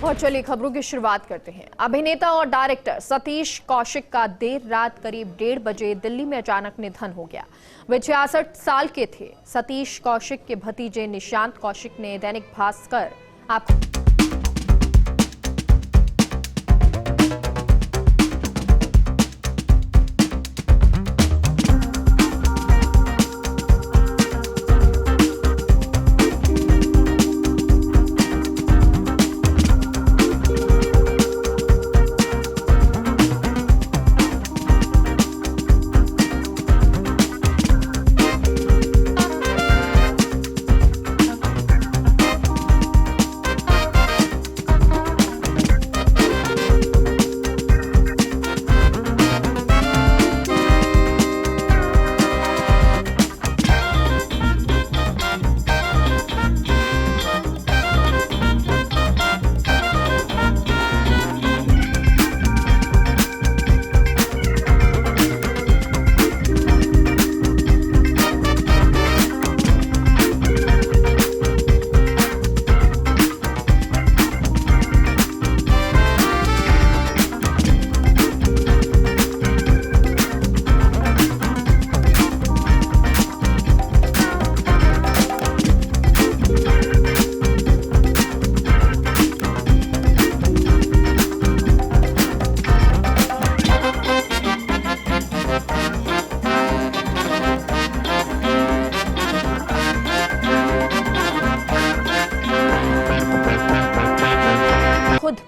और चलिए खबरों की शुरुआत करते हैं। अभिनेता और डायरेक्टर सतीश कौशिक का देर रात करीब 1:30 बजे दिल्ली में अचानक निधन हो गया। वे 66 साल के थे। सतीश कौशिक के भतीजे निशांत कौशिक ने दैनिक भास्कर आपको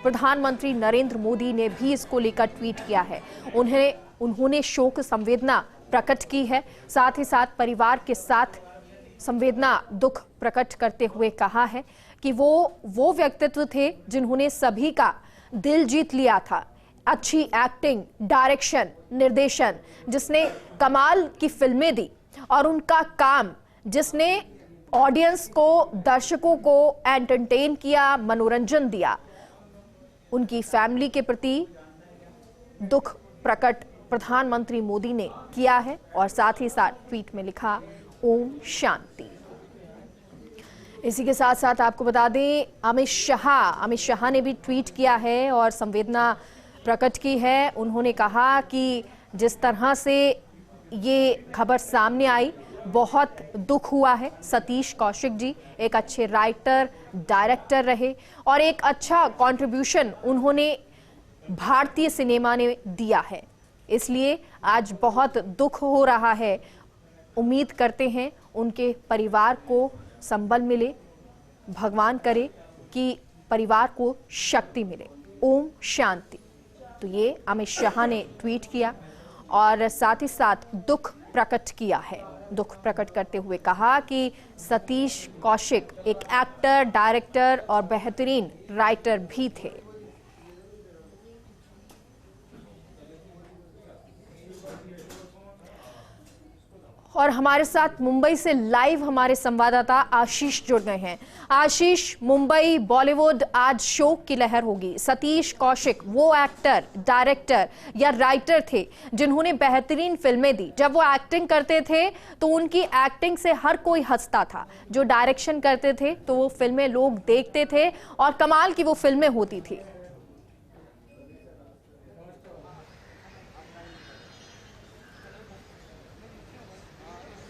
प्रधानमंत्री नरेंद्र मोदी ने भी इसको लेकर ट्वीट किया है। उन्होंने शोक संवेदना प्रकट की है। साथ ही साथ परिवार के साथ संवेदना दुख प्रकट करते हुए कहा है कि वो व्यक्तित्व थे जिन्होंने सभी का दिल जीत लिया था। अच्छी एक्टिंग, डायरेक्शन, निर्देशन, जिसने कमाल की फिल्में दी, और उनका काम जिसने ऑडियंस को, दर्शकों को एंटरटेन किया, मनोरंजन दिया। उनकी फैमिली के प्रति दुख प्रकट प्रधानमंत्री मोदी ने किया है और साथ ही साथ ट्वीट में लिखा ओम शांति। इसी के साथ साथ आपको बता दें अमित शाह ने भी ट्वीट किया है और संवेदना प्रकट की है। उन्होंने कहा कि जिस तरह से ये खबर सामने आई, बहुत दुख हुआ है। सतीश कौशिक जी एक अच्छे राइटर, डायरेक्टर रहे और एक अच्छा कंट्रीब्यूशन उन्होंने भारतीय सिनेमा ने दिया है। इसलिए आज बहुत दुख हो रहा है। उम्मीद करते हैं उनके परिवार को संबल मिले, भगवान करे कि परिवार को शक्ति मिले। ओम शांति। तो ये अमित शाह ने ट्वीट किया और साथ ही साथ दुख प्रकट किया है। दुख प्रकट करते हुए कहा कि सतीश कौशिक एक एक्टर, डायरेक्टर और बेहतरीन राइटर भी थे। और हमारे साथ मुंबई से लाइव हमारे संवाददाता आशीष जुड़ गए हैं। आशीष, मुंबई बॉलीवुड आज शोक की लहर होगी। सतीश कौशिक वो एक्टर, डायरेक्टर या राइटर थे जिन्होंने बेहतरीन फिल्में दी। जब वो एक्टिंग करते थे तो उनकी एक्टिंग से हर कोई हंसता था। जो डायरेक्शन करते थे तो वो फिल्में लोग देखते थे और कमाल की वो फिल्में होती थी।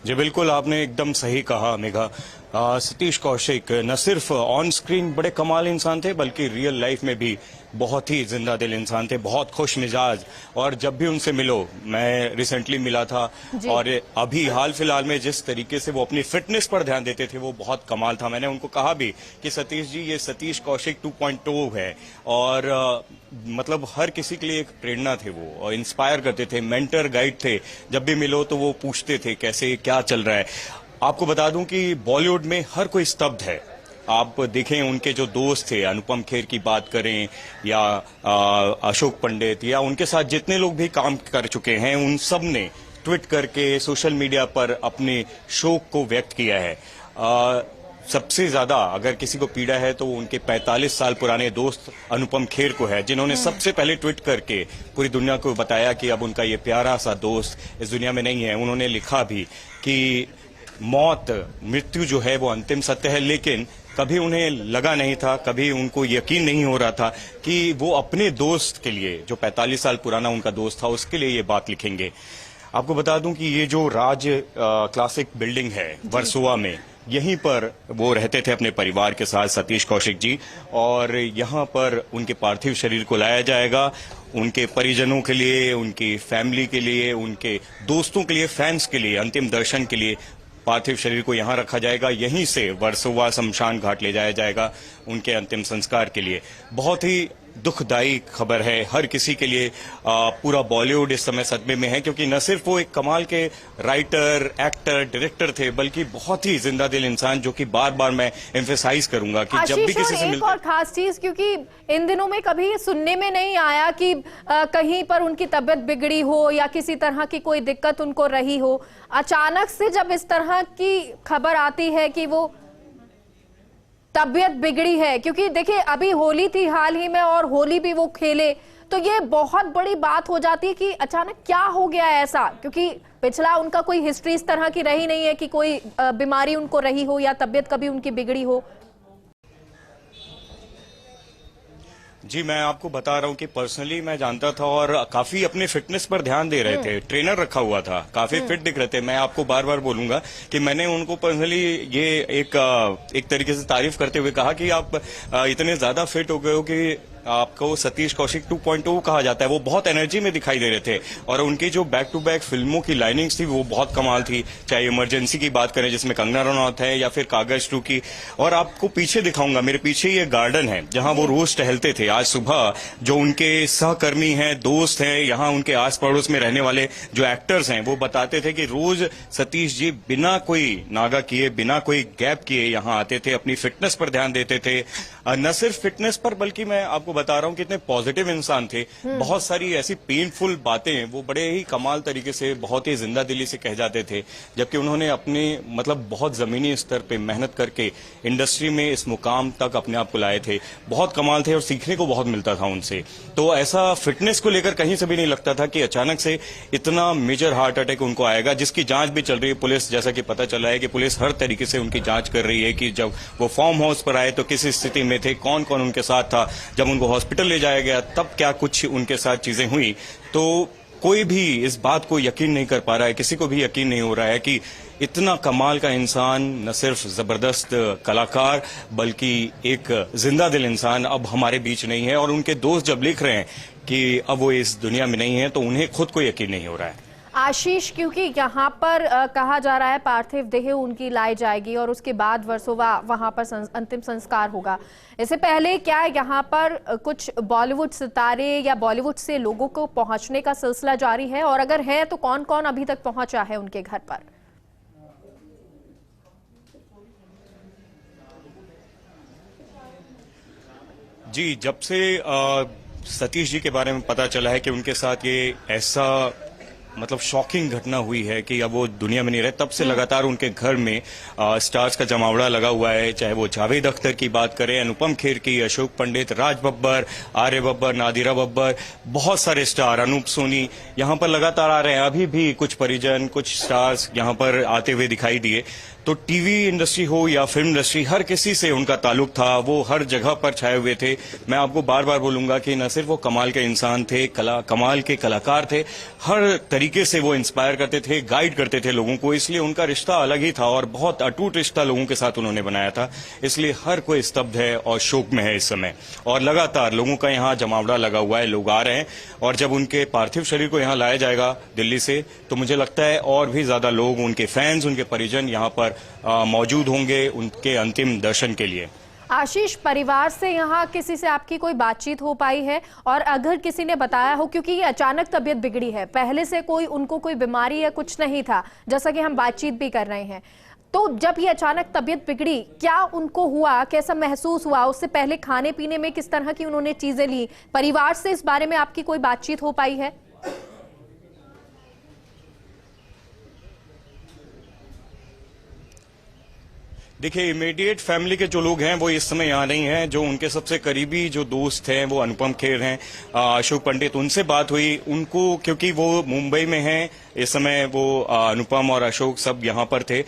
जी बिल्कुल, आपने एकदम सही कहा मेघा। सतीश कौशिक न सिर्फ ऑन स्क्रीन बड़े कमाल इंसान थे, बल्कि रियल लाइफ में भी बहुत ही जिंदा दिल इंसान थे, बहुत खुश मिजाज। और जब भी उनसे मिलो, मैं रिसेंटली मिला था, और अभी हाल फिलहाल में जिस तरीके से वो अपनी फिटनेस पर ध्यान देते थे वो बहुत कमाल था। मैंने उनको कहा भी कि सतीश जी, ये सतीश कौशिक 2.0 है। और मतलब हर किसी के लिए एक प्रेरणा थे वो, और इंस्पायर करते थे, मेंटर गाइड थे। जब भी मिलो तो वो पूछते थे कैसे क्या चल रहा है। आपको बता दूं कि बॉलीवुड में हर कोई स्तब्ध है। आप देखें उनके जो दोस्त थे, अनुपम खेर की बात करें या अशोक पंडित, या उनके साथ जितने लोग भी काम कर चुके हैं, उन सब ने ट्वीट करके सोशल मीडिया पर अपने शोक को व्यक्त किया है। सबसे ज्यादा अगर किसी को पीड़ा है तो उनके 45 साल पुराने दोस्त अनुपम खेर को है, जिन्होंने सबसे पहले ट्वीट करके पूरी दुनिया को बताया कि अब उनका ये प्यारा सा दोस्त इस दुनिया में नहीं है। उन्होंने लिखा भी कि मृत्यु जो है वो अंतिम सत्य है, लेकिन कभी उन्हें लगा नहीं था, कभी उनको यकीन नहीं हो रहा था कि वो अपने दोस्त के लिए, जो 45 साल पुराना उनका दोस्त था, उसके लिए ये बात लिखेंगे। आपको बता दूं कि ये जो राज क्लासिक बिल्डिंग है वर्सोवा में, यहीं पर वो रहते थे अपने परिवार के साथ, सतीश कौशिक जी, और यहाँ पर उनके पार्थिव शरीर को लाया जाएगा। उनके परिजनों के लिए, उनकी फैमिली के लिए, उनके दोस्तों के लिए, फैंस के लिए अंतिम दर्शन के लिए पार्थिव शरीर को यहाँ रखा जाएगा। यहीं से वर्सोवा शमशान घाट ले जाया जाएगा उनके अंतिम संस्कार के लिए। बहुत ही दुखदायी खबर है हर किसी के लिए। पूरा बॉलीवुड इस समय सदमे में है, क्योंकि न सिर्फ वो एक कमाल के राइटर, एक्टर, डायरेक्टर थे, बल्कि बहुत ही जिंदा दिल इंसान, जो कि बार बार मैं एम्फेसाइज करूंगा कि जब भी किसी से एक और खास चीज, क्योंकि इन दिनों में कभी ये सुनने में नहीं आया कि कहीं पर उनकी तबीयत बिगड़ी हो या किसी तरह की कोई दिक्कत उनको रही हो। अचानक से जब इस तरह की खबर आती है कि वो तबीयत बिगड़ी है, क्योंकि देखिए अभी होली थी हाल ही में और होली भी वो खेले, तो ये बहुत बड़ी बात हो जाती है कि अचानक क्या हो गया ऐसा, क्योंकि पिछला उनका कोई हिस्ट्री इस तरह की रही नहीं है कि कोई बीमारी उनको रही हो या तबीयत कभी उनकी बिगड़ी हो। जी, मैं आपको बता रहा हूँ कि पर्सनली मैं जानता था और काफी अपने फिटनेस पर ध्यान दे रहे थे। ट्रेनर रखा हुआ था, काफी फिट दिख रहे थे। मैं आपको बार बार बोलूंगा कि मैंने उनको पर्सनली ये एक तरीके से तारीफ करते हुए कहा कि आप इतने ज्यादा फिट हो गए हो कि आपको सतीश कौशिक 2.0 कहा जाता है। वो बहुत एनर्जी में दिखाई दे रहे थे और उनकी जो बैक टू बैक फिल्मों की लाइनिंग्स थी वो बहुत कमाल थी। चाहे इमरजेंसी की बात करें जिसमें कंगना रनौत है, या फिर कागज 2 की। और आपको पीछे दिखाऊंगा, मेरे पीछे ये गार्डन है जहां वो रोज टहलते थे। आज सुबह जो उनके सहकर्मी हैं, दोस्त हैं, यहाँ उनके आस पड़ोस में रहने वाले जो एक्टर्स हैं, वो बताते थे कि रोज सतीश जी बिना कोई नागा किए, बिना कोई गैप किए यहाँ आते थे, अपनी फिटनेस पर ध्यान देते थे। न सिर्फ फिटनेस पर, बल्कि मैं आपको बता रहा हूं कि इतने पॉजिटिव इंसान थे। बहुत सारी ऐसी पेनफुल बातें वो बड़े ही कमाल तरीके से, बहुत ही जिंदा दिली से कह जाते थे, जबकि उन्होंने अपने मतलब बहुत जमीनी स्तर पे मेहनत करके इंडस्ट्री में इस मुकाम तक अपने आप को लाए थे। बहुत कमाल थे और सीखने को बहुत मिलता था उनसे। तो ऐसा फिटनेस को लेकर कहीं से भी नहीं लगता था कि अचानक से इतना मेजर हार्ट अटैक उनको आएगा, जिसकी जांच भी चल रही है। पुलिस, जैसा कि पता चला है कि पुलिस हर तरीके से उनकी जांच कर रही है कि जब वो फार्म हाउस पर आए तो किस स्थिति में थे, कौन कौन उनके साथ था, जब उनको हॉस्पिटल ले जाया गया तब क्या कुछ उनके साथ चीजें हुई। तो कोई भी इस बात को यकीन नहीं कर पा रहा है, किसी को भी यकीन नहीं हो रहा है कि इतना कमाल का इंसान, न सिर्फ जबरदस्त कलाकार बल्कि एक जिंदा दिल इंसान अब हमारे बीच नहीं है। और उनके दोस्त जब लिख रहे हैं कि अब वो इस दुनिया में नहीं है, तो उन्हें खुद को यकीन नहीं हो रहा है। आशीष, क्योंकि यहाँ पर कहा जा रहा है पार्थिव देह उनकी लाई जाएगी और उसके बाद वर्सोवा वहाँ पर अंतिम संस्कार होगा। इससे पहले क्या यहाँ पर कुछ बॉलीवुड सितारे या बॉलीवुड से लोगों को पहुंचने का सिलसिला जारी है, और अगर है तो कौन कौन अभी तक पहुंचा है उनके घर पर? जी, जब से सतीश जी के बारे में पता चला है कि उनके साथ ये ऐसा मतलब शॉकिंग घटना हुई है कि अब वो दुनिया में नहीं रहे, तब से लगातार उनके घर में स्टार्स का जमावड़ा लगा हुआ है। चाहे वो जावेद अख्तर की बात करें, अनुपम खेर की, अशोक पंडित, राज बब्बर, आर्य बब्बर, नादिरा बब्बर, बहुत सारे स्टार, अनूप सोनी यहाँ पर लगातार आ रहे हैं। अभी भी कुछ परिजन, कुछ स्टार्स यहाँ पर आते हुए दिखाई दिए। तो टीवी इंडस्ट्री हो या फिल्म इंडस्ट्री, हर किसी से उनका ताल्लुक था। वो हर जगह पर छाए हुए थे। मैं आपको बार बार बोलूंगा कि न सिर्फ वो कमाल के इंसान थे, कमाल के कलाकार थे, हर तरीके से वो इंस्पायर करते थे, गाइड करते थे लोगों को। इसलिए उनका रिश्ता अलग ही था और बहुत अटूट रिश्ता लोगों के साथ उन्होंने बनाया था। इसलिए हर कोई स्तब्ध है और शोक में है इस समय, और लगातार लोगों का यहाँ जमावड़ा लगा हुआ है, लोग आ रहे हैं। और जब उनके पार्थिव शरीर को यहाँ लाया जाएगा दिल्ली से, तो मुझे लगता है और भी ज्यादा लोग, उनके फैंस, उनके परिजन यहाँ पर मौजूद होंगे उनके अंतिम दर्शन के लिए। आशीष, परिवार से यहाँ किसी से आपकी कोई बातचीत हो पाई है? और अगर किसी ने बताया हो, क्योंकि ये अचानक तबीयत बिगड़ी है, पहले से उनको कोई बीमारी या कुछ नहीं था, जैसा कि हम बातचीत भी कर रहे हैं, तो जब ये अचानक तबीयत बिगड़ी, क्या उनको हुआ, कैसा महसूस हुआ? उससे पहले खाने पीने में किस तरह की उन्होंने चीजें ली? परिवार से इस बारे में आपकी कोई बातचीत हो पाई है? देखिए, इमीडिएट फैमिली के जो लोग हैं वो इस समय यहाँ नहीं हैं। जो उनके सबसे करीबी जो दोस्त हैं वो अनुपम खेर हैं, अशोक पंडित, उनसे बात हुई उनको, क्योंकि वो मुंबई में हैं इस समय। वो अनुपम और अशोक सब यहाँ पर थे।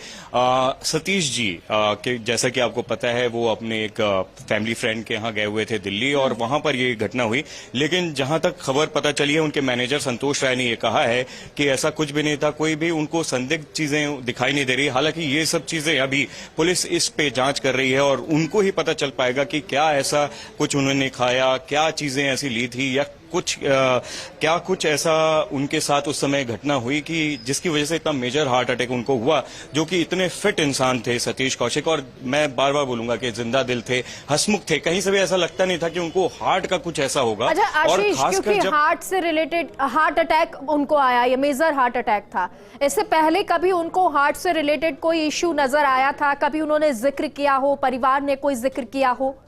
सतीश जी के जैसा कि आपको पता है वो अपने एक फैमिली फ्रेंड के यहाँ गए हुए थे दिल्ली, और वहां पर ये घटना हुई। लेकिन जहां तक खबर पता चली है, उनके मैनेजर संतोष राय ने ये कहा है कि ऐसा कुछ भी नहीं था, कोई भी उनको संदिग्ध चीजें दिखाई नहीं दे रही। हालांकि ये सब चीजें अभी पुलिस इस पे जांच कर रही है और उनको ही पता चल पाएगा कि क्या ऐसा कुछ उन्होंने खाया, क्या चीजें ऐसी ली थी, या क्या कुछ ऐसा उनके साथ उस समय घटना हुई कि जिसकी वजह से इतना मेजर हार्ट अटैक उनको हुआ। जो कि इतने फिट इंसान थे सतीश कौशिक, और मैं बार बार बोलूंगा कि जिंदा दिल थे, हंसमुख थे, कहीं से भी ऐसा लगता नहीं था कि उनको हार्ट का कुछ ऐसा होगा। अच्छा और आशीष, क्योंकि हार्ट से रिलेटेड हार्ट अटैक उनको आया, ये मेजर हार्ट अटैक था। इससे पहले कभी उनको हार्ट से रिलेटेड कोई इश्यू नजर आया था? कभी उन्होंने जिक्र किया हो, परिवार ने कोई जिक्र किया हो?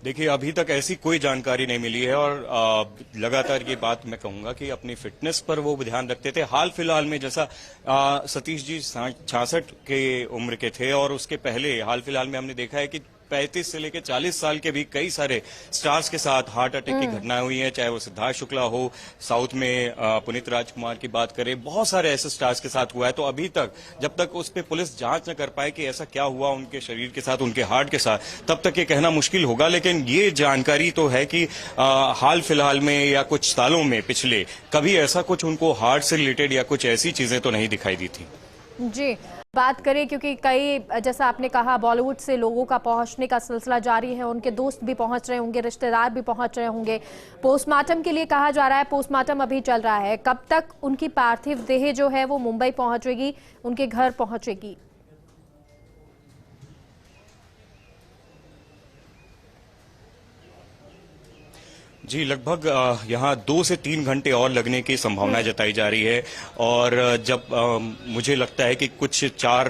देखिए, अभी तक ऐसी कोई जानकारी नहीं मिली है, और लगातार ये बात मैं कहूंगा कि अपनी फिटनेस पर वो ध्यान रखते थे। हाल फिलहाल में जैसा सतीश जी 66 के उम्र के थे, और उसके पहले हाल फिलहाल में हमने देखा है कि 35 से लेकर 40 साल के भी कई सारे स्टार्स के साथ हार्ट अटैक की घटनाएं हुई हैं। चाहे वो सिद्धार्थ शुक्ला हो, साउथ में पुनीत राजकुमार की बात करें, बहुत सारे ऐसे स्टार्स के साथ हुआ है। तो अभी तक जब तक उस पर पुलिस जांच न कर पाए कि ऐसा क्या हुआ उनके शरीर के साथ, उनके हार्ट के साथ, तब तक ये कहना मुश्किल होगा। लेकिन ये जानकारी तो है कि हाल फिलहाल में या कुछ सालों में पिछले कभी ऐसा कुछ उनको हार्ट से रिलेटेड या कुछ ऐसी चीजें तो नहीं दिखाई दी थी। जी, बात करें, क्योंकि कई, जैसा आपने कहा, बॉलीवुड से लोगों का पहुंचने का सिलसिला जारी है। उनके दोस्त भी पहुंच रहे होंगे, रिश्तेदार भी पहुंच रहे होंगे। पोस्टमार्टम के लिए कहा जा रहा है, पोस्टमार्टम अभी चल रहा है। कब तक उनकी पार्थिव देह जो है वो मुंबई पहुंचेगी, उनके घर पहुंचेगी? जी, लगभग यहाँ 2 से 3 घंटे और लगने की संभावना जताई जा रही है। और जब मुझे लगता है कि कुछ 4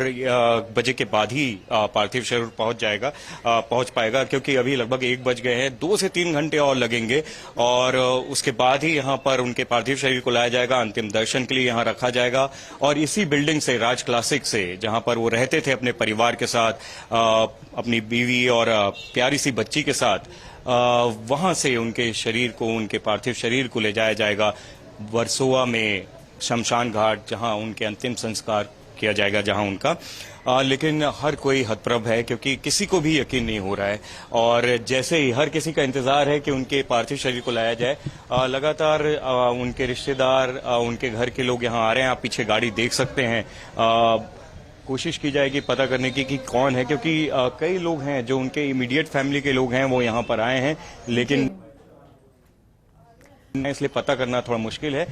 बजे के बाद ही पार्थिव शरीर पहुंच पाएगा, क्योंकि अभी लगभग 1 बज गए हैं। 2 से 3 घंटे और लगेंगे, और उसके बाद ही यहाँ पर उनके पार्थिव शरीर को लाया जाएगा, अंतिम दर्शन के लिए यहाँ रखा जाएगा। और इसी बिल्डिंग से, राज क्लासिक से, जहाँ पर वो रहते थे अपने परिवार के साथ, अपनी बीवी और प्यारी सी बच्ची के साथ, वहां से उनके शरीर को, उनके पार्थिव शरीर को ले जाया जाएगा वर्सोवा में शमशान घाट, जहां उनके अंतिम संस्कार किया जाएगा, जहां उनका। लेकिन हर कोई हतप्रभ है, क्योंकि किसी को भी यकीन नहीं हो रहा है, और जैसे ही हर किसी का इंतजार है कि उनके पार्थिव शरीर को लाया जाए। लगातार उनके रिश्तेदार, उनके घर के लोग यहाँ आ रहे हैं। आप पीछे गाड़ी देख सकते हैं। कोशिश की जाएगी पता करने की कि कौन है, क्योंकि कई लोग हैं जो उनके इमीडिएट फैमिली के लोग हैं, वो यहाँ पर आए हैं, लेकिन इसलिए पता करना थोड़ा मुश्किल है।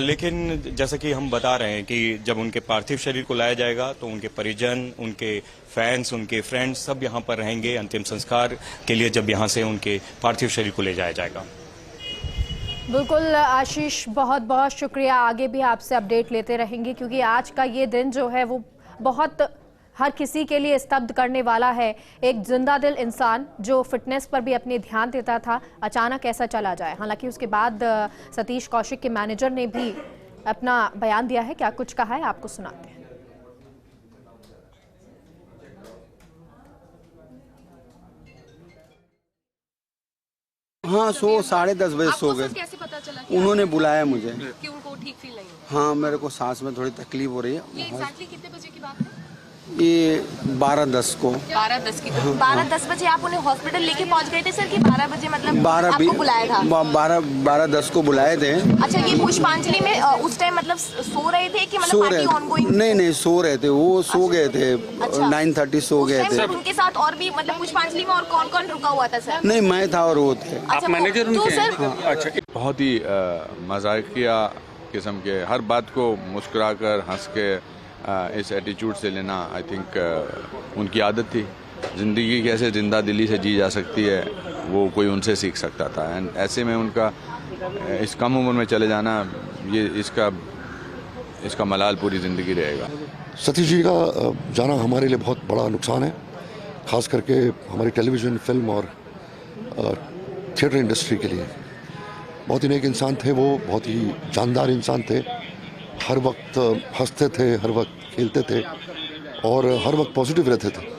लेकिन जैसा कि हम बता रहे हैं कि जब उनके पार्थिव शरीर को लाया जाएगा तो उनके परिजन, उनके फैंस, उनके फ्रेंड्स सब यहाँ पर रहेंगे अंतिम संस्कार के लिए, जब यहाँ से उनके पार्थिव शरीर को ले जाया जाएगा। बिल्कुल आशीष, बहुत बहुत शुक्रिया। आगे भी आपसे अपडेट लेते रहेंगे, क्योंकि आज का ये दिन जो है वो बहुत हर किसी के लिए स्तब्ध करने वाला है। एक जिंदा दिल इंसान जो फिटनेस पर भी अपने ध्यान देता था, अचानक ऐसा चला जाए। हालांकि उसके बाद सतीश कौशिक के मैनेजर ने भी अपना बयान दिया है। क्या कुछ कहा है, आपको सुनाते हैं। हाँ, 10:30 बजे सो गए। कैसे पता चला? उन्होंने बुलाया मुझे कि उनको ठीक फील नहीं हो? हाँ, मेरे को सांस में थोड़ी तकलीफ हो रही है। ये एग्जैक्टली कितने बजे की बात है? ये 12:10 को। 12:10 की। 12:10 बजे आप उन्हें हॉस्पिटल लेके पहुंच गए थे सर, कि 12 बजे मतलब आपको बुलाया था? 12:10 को बुलाए थे। अच्छा, ये पुष्पांजलि में उस टाइम मतलब सो रहे थे कि मतलब पार्टी ऑनगोइंग? नहीं, सो रहे थे, वो सो गए थे। 9:30 सो गए थे। उनके साथ और भी मतलब पुष्पांजलि में और कौन कौन रुका हुआ था सर? नहीं, मैं था और वो थे। आप मैनेजर उनके हैं? अच्छा, बहुत ही मजाकिया किस्म के, हर बात को मुस्कुरा कर, हंस के, इस एटीट्यूड से लेना, आई थिंक उनकी आदत थी। ज़िंदगी कैसे जिंदा दिली से जी जा सकती है, वो कोई उनसे सीख सकता था। एंड ऐसे में उनका इस कम उम्र में चले जाना, ये इसका मलाल पूरी ज़िंदगी रहेगा। सतीश जी का जाना हमारे लिए बहुत बड़ा नुकसान है, खास करके हमारी टेलीविज़न, फिल्म और थिएटर इंडस्ट्री के लिए। बहुत ही नेक इंसान थे वो, बहुत ही जानदार इंसान थे, हर वक्त हंसते थे, हर वक्त खेलते थे और हर वक्त पॉजिटिव रहते थे।